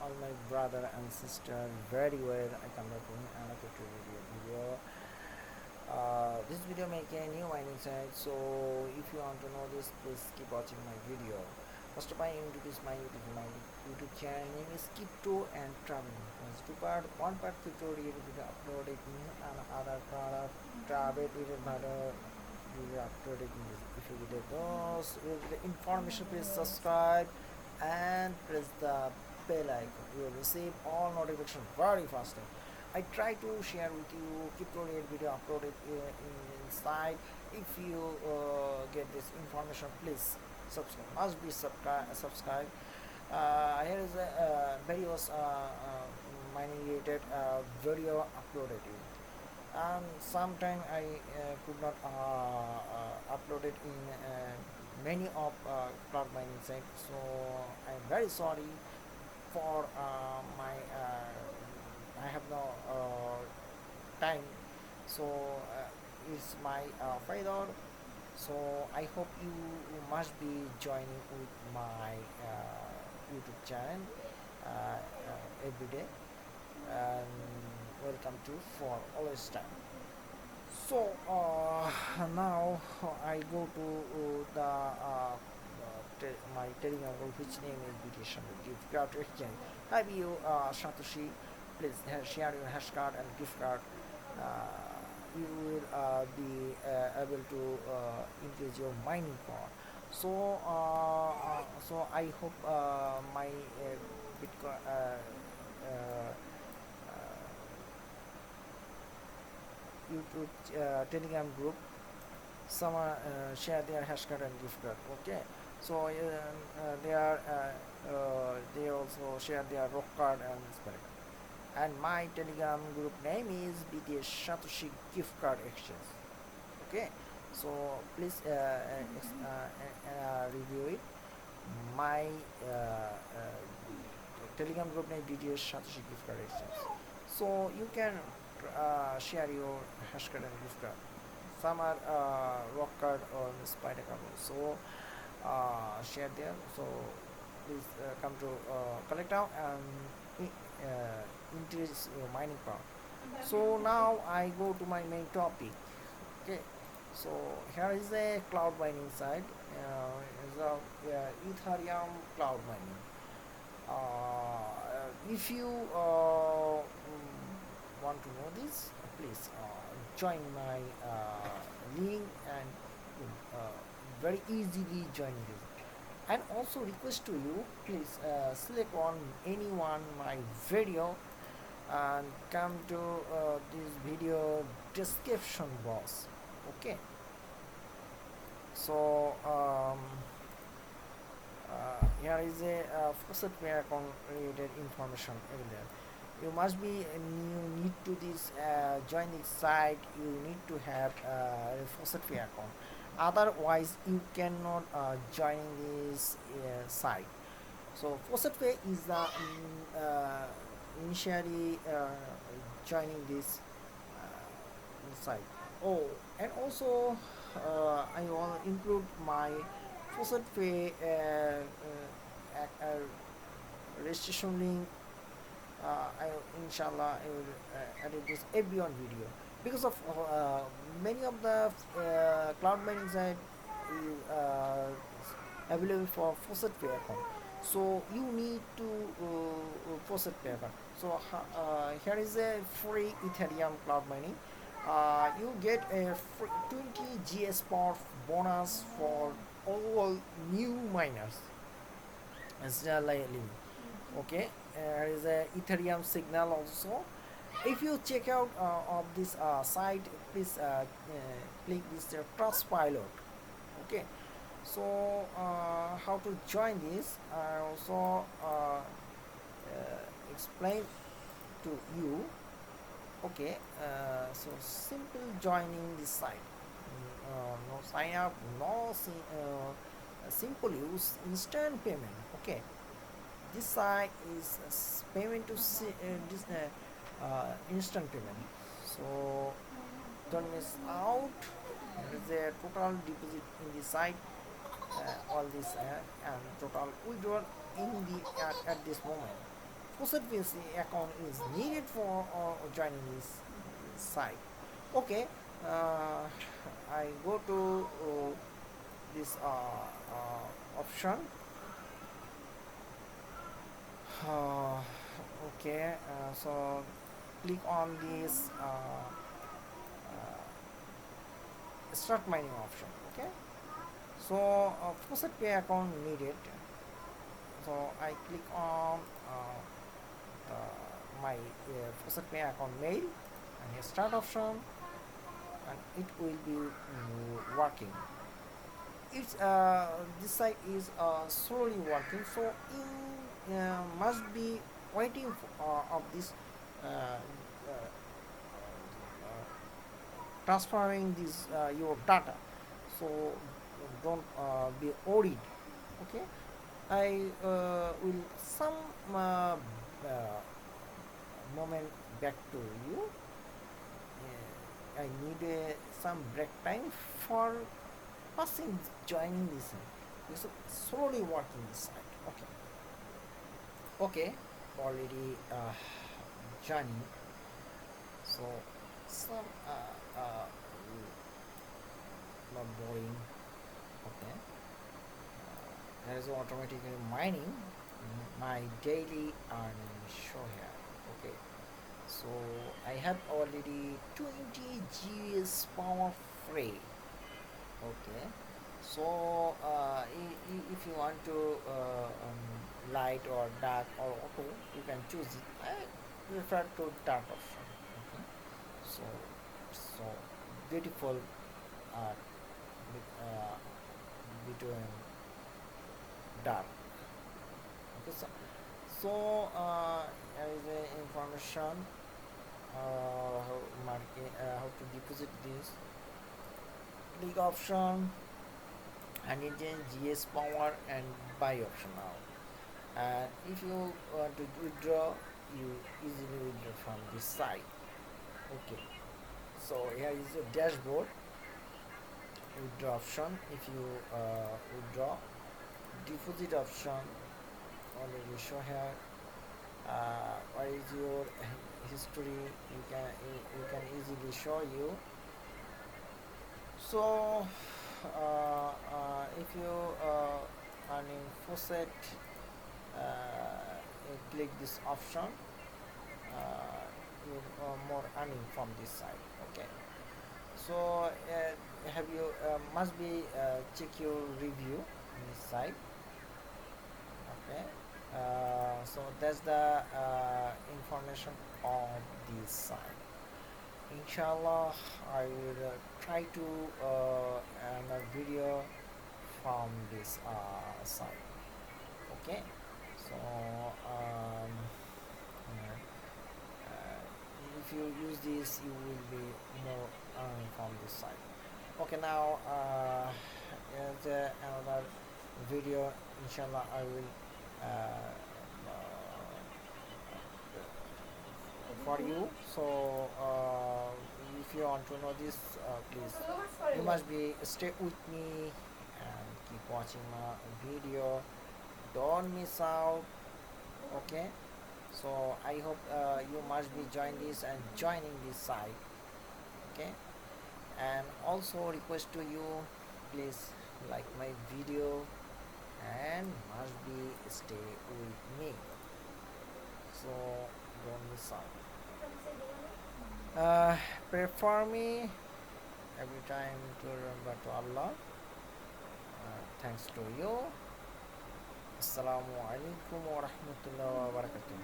all my brother and sister very well. I come back with another video. This video make a new mining site, so if you want to know this, please keep watching my video. First of all, I introduce my YouTube channel name is Crypto and Traveling. There's two part, one part tutorial video uploaded and other part of travel video uploaded in this. If you get those with the information, please subscribe and press the bell icon. You will receive all notifications very fast. I try to share with you tutorial video uploaded inside. If you get this information, please subscribe. Must be subscribe. Here is a various mining related video uploaded. And sometime I could not upload it in many of cloud mining sites, so I'm very sorry for my I have no time, so it's my failure. So I hope you must be joining with my YouTube channel every day, and welcome to for always time. So now I go to my Telegram group, which name is Beautician. Gift card exchange. Have you Satoshi? Please share your hash card and gift card. You will be able to increase your mining power. So so I hope my Bitcoin. YouTube Telegram group, some share their hash card and gift card. Okay, so they also share their rock card and spell card. And my Telegram group name is BTS Satoshi Gift Card Exchange. Okay, so please review it. My Telegram group name BTS Satoshi Gift Card Exchange. So you can share your hash card and gift card. Some are rock card or spider card. So share there. So please come to collect out and increase your mining power. So now I go to my main topic. Okay. So here is a cloud mining site. Is a Ethereum cloud mining. If you want to know this, please join my link and very easily join this. And also request to you, please select on anyone my video and come to this video description box. Okay, so here is a Faucet account related information earlier. You must be you need to this join this site. You need to have a Faucet account, otherwise you cannot join this site. So Faucet is the initially joining this site. Oh, and also I will include my Faucet registration link. Inshallah I will edit this beyond video, because of many of the cloud mining site available for Faucet account, so you need to Faucet account. So here is a free Ethereum cloud mining. You get a free 20 GS power bonus for all new miners as like okay. There is a Ethereum signal also. If you check out of this site, please click this trust pilot. Okay, so how to join this I also explain to you. Okay, so simple joining this site. No sign up, no simple use, instant payment. Okay, this site is payment to this instant payment, so don't miss out. There is a total deposit in the site, all this and total withdrawal in the at this moment Faucet account is needed for joining this site. Okay, I go to this option. uh, okay, so click on this start mining option. Okay, so Faucet Pay account needed, so I click on my Faucet Pay account mail and start option, and it will be working. It's this site is slowly working, so in must be waiting for, of this transferring this your data, so don't be worried. Okay, I will some moment back to you. I need some break time for passing joining this. It's slowly working this site. Okay, okay, already joining. So some not boring. Okay, there is automatically mining my daily earning show here. Okay, so I have already 20 GS power free. Okay, so if you want to light or dark or auto, you can choose it. I prefer to dark option. Okay, so so beautiful art between dark. Okay, so there is a information how to deposit this. Click option and it is GS power and buy option now. And if you want to withdraw, you easily withdraw from this site. Okay, so here is a dashboard withdraw option. If you withdraw, deposit option already show here. What is your history? You can easily show you. So if you are in Faucet, you click this option, you more earning from this side. Okay, so have you must be check your review in this site. Okay, so that's the information of this site. Inshallah, I will try to end a video from this site. Okay, so if you use this, you will be more earning from this site. Okay, now here's another video. Inshallah, I will for you. So if you want to know this, please you must be stay with me and keep watching my video. Don't miss out. Okay, so I hope you must be join this and joining this site. Okay, and also request to you, please like my video and must be stay with me, so don't miss out. Pray for me every time to remember to Allah. Thanks to you. Assalamu alaikum wa rahmatullahi wa barakatuh.